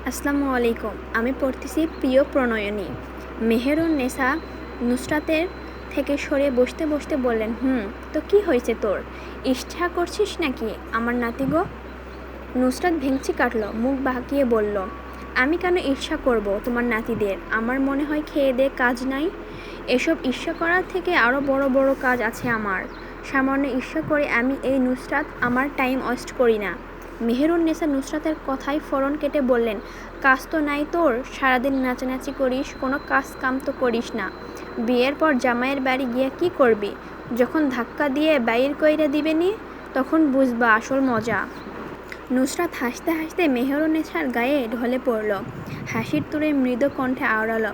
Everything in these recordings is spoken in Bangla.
আসসালামু আলাইকুম। আমি পড়তেছি প্রিয় প্রণয়িনী। মেহেরুন্নেছা নুসরাতের থেকে সরে বসতে বসতে বললেন, তো কি হয়েছে তোর? ঈর্ষা করছিস নাকি আমার নাতি গো? নুসরাত ভেংচি কাটল, মুখ বাঁকিয়ে বলল, আমি কেন ঈর্ষা করব তোমার নাতিদের? আমার মনে হয় খেয়ে দে কাজ নাই। এসব ঈর্ষা করার থেকে আরও বড় বড় কাজ আছে আমার। সামান্য ঈর্ষা করে আমি এই নুসরাত আমার টাইম ওয়েস্ট করি না। মেহেরুন্নেছা নুসরাতের কথায় ফোড়ন কেটে বললেন, কাজ তো নাই তোর, সারাদিন নাচানাচি করিস, কোনো কাজ কাম তো করিস না। বিয়ের পর জামাইয়ের বাড়ি গিয়ে কি করবি? যখন ধাক্কা দিয়ে বাইর কইরা দিবেনি তখন বুঝবা আসল মজা। নুসরাত হাসতে হাসতে মেহেরুন্নেছার গায়ে ঢলে পড়ল। হাসির তুলে মৃদু কণ্ঠে আওড়াল,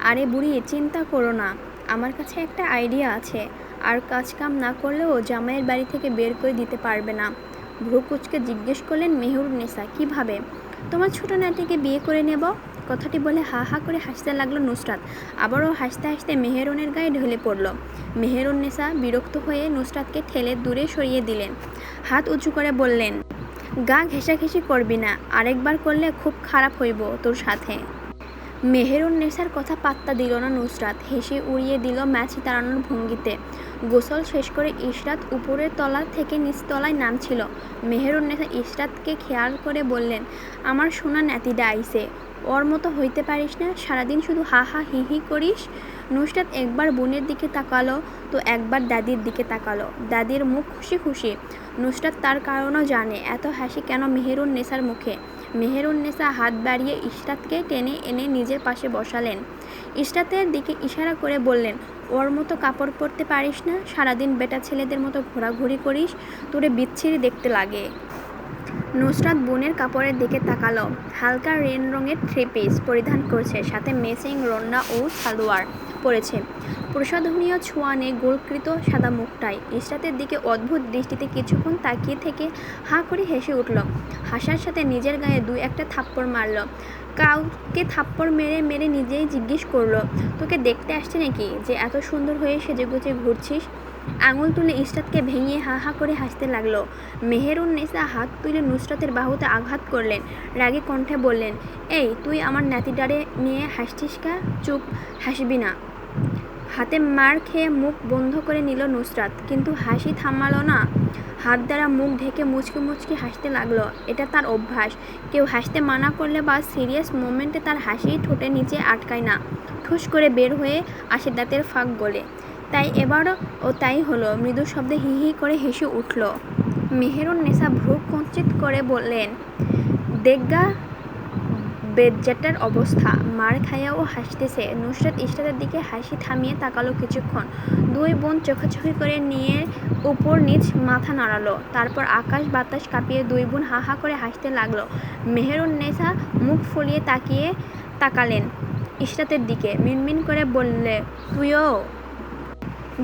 আরে বুড়ি, চিন্তা করো না, আমার কাছে একটা আইডিয়া আছে। আর কাজ কাম না করলেও জামাইয়ের বাড়ি থেকে বের করে দিতে পারবে না। ভ্রু কুঁচকে জিজ্ঞেস করলেন মেহেরুন্নেছা, কীভাবে? তোমার ছোট নাতিকে বিয়ে করে নেব। কথাটি বলে হা হা করে হাসতে লাগলো নুসরাত। আবারও হাসতে হাসতে মেহেরুনের গায়ে ঢলে পড়ল। মেহেরুন্নেছা বিরক্ত হয়ে নুসরাতকে ঠেলে দূরে সরিয়ে দিলেন। হাত উঁচু করে বললেন, গা ঘেঁষাঘেঁষি করবি না, আরেকবার করলে খুব খারাপ হইব তোর সাথে। মেহেরুন্নেছার কথা পাত্তা দিল না নুসরাত, হেসে উড়িয়ে দিল ম্যাচি তাড়ানোর ভঙ্গিতে। গোসল শেষ করে ইশরাত উপরের তলা থেকে নিচতলায় নামছিল। মেহেরুন্নেছা ইশরাতকে খেয়াল করে বললেন, আমার সোনা নাতিটা আইছে, ওর মতো হইতে পারিস না, সারাদিন শুধু হা হা হি হি করিস। নুসরাত একবার বোনের দিকে তাকালো, তো একবার দাদির দিকে তাকালো। দাদির মুখ খুশি খুশি। নুসরাত তার কারণও জানে এত হাসি কেন মেহেরুন্নেছার মুখে। মেহেরুন্নেছা হাত বাড়িয়ে ইশরাতকে টেনে এনে নিজের পাশে বসালেন। ইশরাতের দিকে ইশারা করে বললেন, ওর মতো কাপড় পরতে পারিস না, সারাদিন বেটা ছেলেদের মতো ঘোরাঘুরি করিস, তোরে বিচ্ছিরি দেখতে লাগে। নুসরাত বোনের কাপড়ের দিকে তাকালো। হালকা রেন রঙের থ্রি পিস পরিধান করছে, সাথে ম্যাচিং রন্না ও সালোয়ার পরেছে। প্রসাধনীয় ছোঁয়া নেই গোলকৃত সাদা মুখটায়। ইশরাতের দিকে অদ্ভুত দৃষ্টিতে কিছুক্ষণ তাকিয়ে থেকে হাঁ করে হেসে উঠল। হাসার সাথে নিজের গায়ে দুই একটা থাপ্পড় মারল। কাউকে থাপ্পড় মেরে মেরে নিজেই জিজ্ঞেস করলো, তোকে দেখতে আসছে নাকি যে এত সুন্দর হয়ে সেজেগুজে ঘুরছিস? আঙুল তুলে ইশরাতকে ভেঙে হা হা করে হাসতে লাগলো। মেহেরুন্নেছা হাত তুলে নুসরাতের বাহুতে আঘাত করলেন। রাগী কণ্ঠে বললেন, এই তুই আমার নাতিটারে নিয়ে হাসছিস কা? চুপ, হাসবি না। হাতে মার খেয়ে মুখ বন্ধ করে নিল নুসরাত, কিন্তু হাসি থামালো না। হাত দ্বারা মুখ ঢেকে মুচকি মুচকি হাসতে লাগলো। এটা তার অভ্যাস। কেউ হাসতে মানা করলে বা সিরিয়াস মোমেন্টে তার হাসি ঠোঁটের নিচে আটকায় না, ঠুস করে বের হয়ে আসে দাঁতের ফাঁক গলে। তাই এবারও তাই হলো। মৃদু শব্দে হি হি করে হেসে উঠল। মেহেরুন্নেছা ভ্রু কুঞ্চিত করে বললেন, দেগা বেজ্জাটার অবস্থা, মার খাইয়াও হাসতেছে। নুসরাত ইশরাতের দিকে হাসি থামিয়ে তাকালো কিছুক্ষণ। দুই বোন চোখাচোখি করে নিয়ে উপর নিচ মাথা নাড়ালো। তারপর আকাশ বাতাস কাঁপিয়ে দুই বোন হা হা করে হাসতে লাগলো। মেহেরুন্নেছা মুখ ফুলিয়ে তাকালেন ইশরাতের দিকে, মিনমিন করে বললে, তুইও?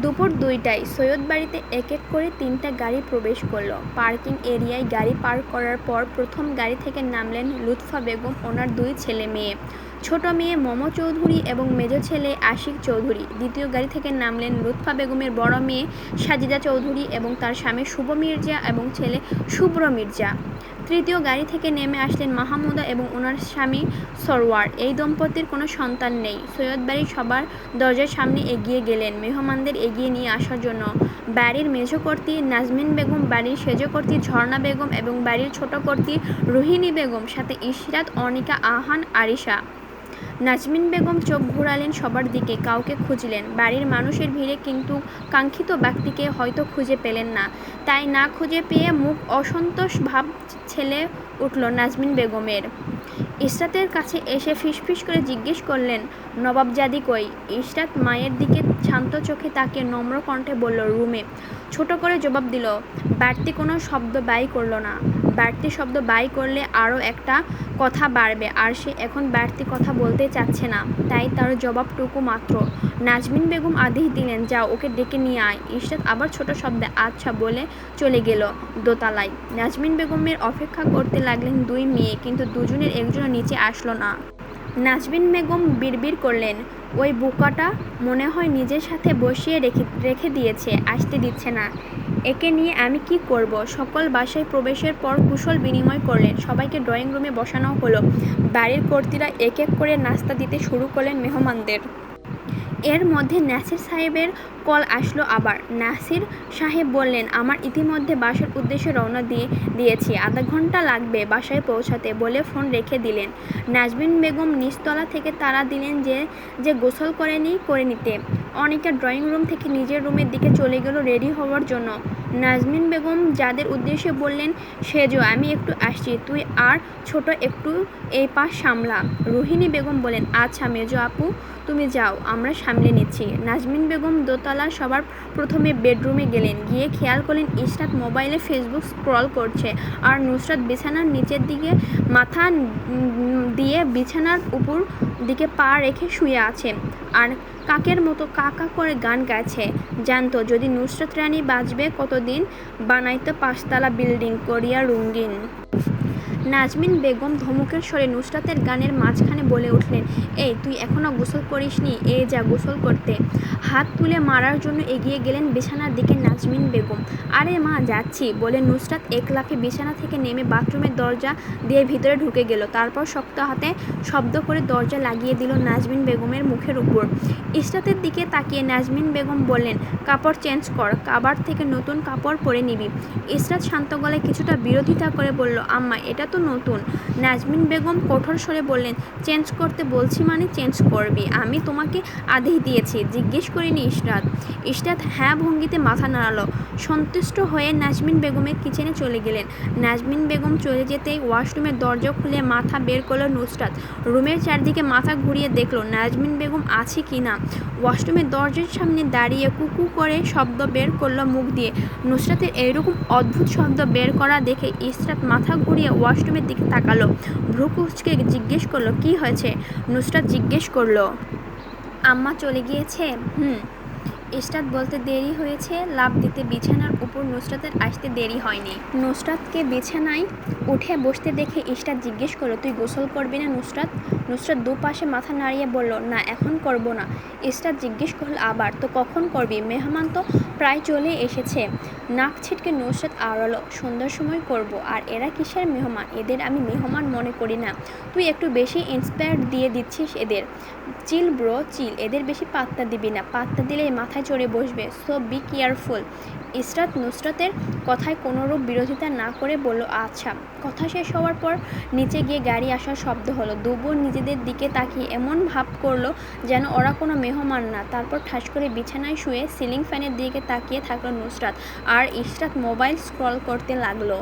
দুপুর 2টায় সৈয়দ বাড়িতে এক এক করে 3টা গাড়ি প্রবেশ করল। পার্কিং এরিয়ায় গাড়ি পার্ক করার পর প্রথম গাড়ি থেকে নামলেন লুৎফা বেগম, ওনার 2 ছেলে মেয়ে। ছোট মেয়ে মম চৌধুরী এবং মেজ ছেলে আশিক চৌধুরী। দ্বিতীয় গাড়ি থেকে নামলেন লুৎফা বেগমের বড় মেয়ে সাজিদা চৌধুরী এবং তার স্বামী শুভ মির্জা এবং ছেলে শুভ্র মির্জা। তৃতীয় গাড়ি থেকে নেমে আসলেন মাহমুদা এবং ওনার স্বামী সরওয়ার। এই দম্পতির কোনো সন্তান নেই। সৈয়দ বাড়ির সবার দরজার সামনে এগিয়ে গেলেন মেহমানদের এগিয়ে নিয়ে আসার জন্য। বাড়ির মেঝকর্ত্রী নাজমিন বেগম, বাড়ির সেজকর্ত্রী ঝর্ণা বেগম এবং বাড়ির ছোট কর্ত্রী রোহিণী বেগম, সাথে ইশরাত, অনিকা, আহান, আরিশা। নাজমিন বেগম চোখ ঘুরালেন সবার দিকে, কাউকে খুঁজলেন বাড়ির মানুষের ভিড়ে, কিন্তু কাঙ্ক্ষিত ব্যক্তিকে হয়তো খুঁজে পেলেন না। তাই না খুঁজে পেয়ে মুখ অসন্তোষ ভাব ছেলে উঠল নাজমিন বেগমের। ইশরাতের কাছে এসে ফিসফিস করে জিজ্ঞেস করলেন, নবাবজাদি কই? ইশরাত মায়ের দিকে শান্ত চোখে তাকিয়ে নম্র কণ্ঠে বলল, রুমে। ছোট করে জবাব দিল, বাড়তি কোনো শব্দ বাই করল না। বাড়তি শব্দ বাই করলে আরও একটা কথা বাড়বে, আর সে এখন বাড়তি কথা বলতে চাচ্ছে না। তাই তার জবাবটুকু মাত্র। নাজমিন বেগম আদেশ দিলেন, যাও ওকে ডেকে নিয়ে আয়। ইশরাত আবার ছোট শব্দে আচ্ছা বলে চলে গেল দোতলায়। নাজমিন বেগমের অপেক্ষা করতে লাগলেন 2 মেয়ে, কিন্তু দুজনের একজনও নিচে আসলো না। নাজবিন বেগম বিড়বিড় করলেন, ওই বোকাটা মনে হয় নিজের সাথে বসিয়ে রেখে দিয়েছে, আসতে দিচ্ছে না। একে নিয়ে আমি কি করব? সকল বাসায় প্রবেশের পর কুশল বিনিময় করলেন। সবাইকে ড্রয়িং রুমে বসানো হলো। বাড়ির কর্ত্রীরা এক এক করে নাস্তা দিতে শুরু করলেন মেহমানদের। এর মধ্যে নাসির সাহেবের কল আসলো আবার। নাসির সাহেব বললেন, আমার ইতিমধ্যে বাসার উদ্দেশ্যে রওনা দিয়েছি, আধা ঘন্টা লাগবে বাসায় পৌঁছাতে, বলে ফোন রেখে দিলেন। নাজবিন বেগম নিচতলা থেকে তাড়া দিলেন যে গোসল করে নিতে। অনেকে ড্রয়িং রুম থেকে নিজের রুমের দিকে চলে গেল রেডি হওয়ার জন্য। নাজমিন বেগম যাদের উদ্দেশ্যে বললেন, সেজো, আমি একটু আসছি, তুই আর ছোট একটু এই পাশ সামলা। রোহিণী বেগম বলেন, আচ্ছা মেজো আপু, তুমি যাও, আমরা সামলে নিচ্ছি। নাজমিন বেগম দোতলার সবার প্রথমে বেডরুমে গেলেন। গিয়ে খেয়াল করলেন ইশরাত মোবাইলে ফেসবুক স্ক্রল করছে, আর নুসরাত বিছানার নিচের দিকে মাথা দিয়ে বিছানার উপর দিকে পা রেখে শুয়ে আছে, আর কাকের মতো কাকা করে গান গাইছে। জানতো যদি নুসরাত রানী বাঁচবে কতদিন, বানাইতো 5 তলা বিল্ডিং করিয়া রঙিন। নাজমিন বেগম ধমকের স্বরে নুসরাতের গানের মাঝখানে বলে উঠলেন, এই তুই এখনও গোসল করিসনি, যা গোসল করতে। হাত তুলে মারার জন্য এগিয়ে গেলেন বিছানার দিকে নাজমিন বেগম। আরে মা, যাচ্ছি, বলে নুসরাত এক লাফে বিছানা থেকে নেমে বাথরুমের দরজা দিয়ে ভিতরে ঢুকে গেল। তারপর শক্ত হাতে শব্দ করে দরজা লাগিয়ে দিল নাজমিন বেগমের মুখের উপর। ইশরাতের দিকে তাকিয়ে নাজমিন বেগম বললেন, কাপড় চেঞ্জ কর, কাবার থেকে নতুন কাপড় পরে নিবি। ইশরাত শান্ত গলায় কিছুটা বিরোধিতা করে বলল, আম্মা, এটা তো নতুন। নাজমিন বেগম কঠোর স্বরে বললেন, চেঞ্জ করতে বলছি মানে চেঞ্জ করবি, আমি তোমাকে আদেশ দিয়েছি, জিজ্ঞেস করিনি। ইশরাত হ্যাঁ ভঙ্গিতে মাথা নাড়ালো। সন্তুষ্ট হয়ে নাজমিন বেগমের কিচেনে চলে গেলেন। নাজমিন বেগম চলে যেতেই ওয়াশরুমের দরজা খুলে মাথা বের করলো নুসরাত। রুমের চারদিকে মাথা ঘুরিয়ে দেখলো নাজমিন বেগম আছে কি না। ওয়াশরুমের দরজার সামনে দাঁড়িয়ে কুকু করে শব্দ বের করলো মুখ দিয়ে। নুসরাতের এইরকম অদ্ভুত শব্দ বের করা দেখে ইশরাত মাথা ঘুরিয়ে ওয়াশরুমের দিকে তাকালো। ভ্রু কুঁচকে জিজ্ঞেস করলো, কি হয়েছে? নুসরাত জিজ্ঞেস করলো, আম্মা চলে গিয়েছে? ইশরাত বলতে দেরি হয়েছে লাফ দিতে বিছানার উপর নুসরাতের আসতে দেরি হয়নি। নুসরাতকে বিছানায় উঠে বসতে দেখে ইশরাত জিজ্ঞেস করলো, তুই গোসল করবি না নুসরাত? নুসরাত দুপাশে মাথা নাড়িয়ে বলল, না, এখন করব না। ইশরাত জিজ্ঞেস করল আবার, তো কখন করবি? মেহমান তো প্রায় চলে এসেছে। নাক ছিটকে নুসরাত আওড়ালো, সন্ধ্যার সময় করব। আর এরা কিসের মেহমান? এদের আমি মেহমান মনে করি না। তুই একটু বেশি ইন্সপায়ার দিয়ে দিচ্ছিস এদের। চিল ব্রো, চিল, এদের বেশি পাত্তা দিবি না, পাত্তা দিলেই মাথায় চড়ে বসবে, সো বি কেয়ারফুল। ইশরাত নুসরাতের কথায় কোনোরূপ বিরোধিতা না করে বলল, আচ্ছা। কথা শেষ হওয়ার পর নিচে গিয়ে গাড়ি আসার শব্দ হলো। দুবোন নিজেদের দিকে তাকিয়ে এমন ভাব করলো যেন ওরা কোনো মেহমান না। তারপর ঠাস করে বিছানায় শুয়ে সিলিং ফ্যানের দিকে তাকিয়ে থাকলো নুসরাত, আর ইশরাত মোবাইল স্ক্রল করতে লাগলো।